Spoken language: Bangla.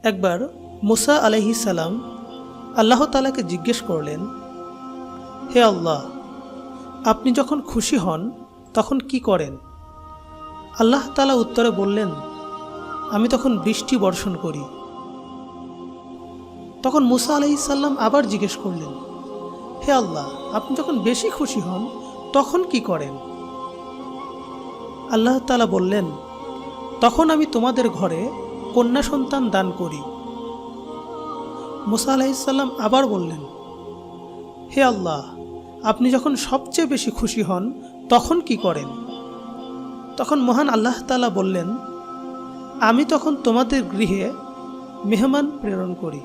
একবার মুসা আলাইহিস সালাম আল্লাহ তাআলাকে জিজ্ঞেস করলেন, হে আল্লাহ, আপনি যখন খুশি হন তখন কি করেন? আল্লাহ তাআলা উত্তরে বললেন, আমি তখন বৃষ্টি বর্ষণ করি। তখন মুসা আলাইহিস সালাম আবার জিজ্ঞেস করলেন, হে আল্লাহ, আপনি যখন বেশি খুশি হন তখন কি করেন? আল্লাহ তাআলা বললেন, তখন আমি তোমাদের ঘরে কন্যা সন্তান দান করি। মুসা আলাইহিস সালাম আবার বললেন, হে আল্লাহ, আপনি যখন সবচেয়ে বেশি খুশি হন তখন কি করেন? তখন মহান আল্লাহ তাআলা বললেন, আমি তখন তোমাদের গৃহে মেহমান প্রেরণ করি।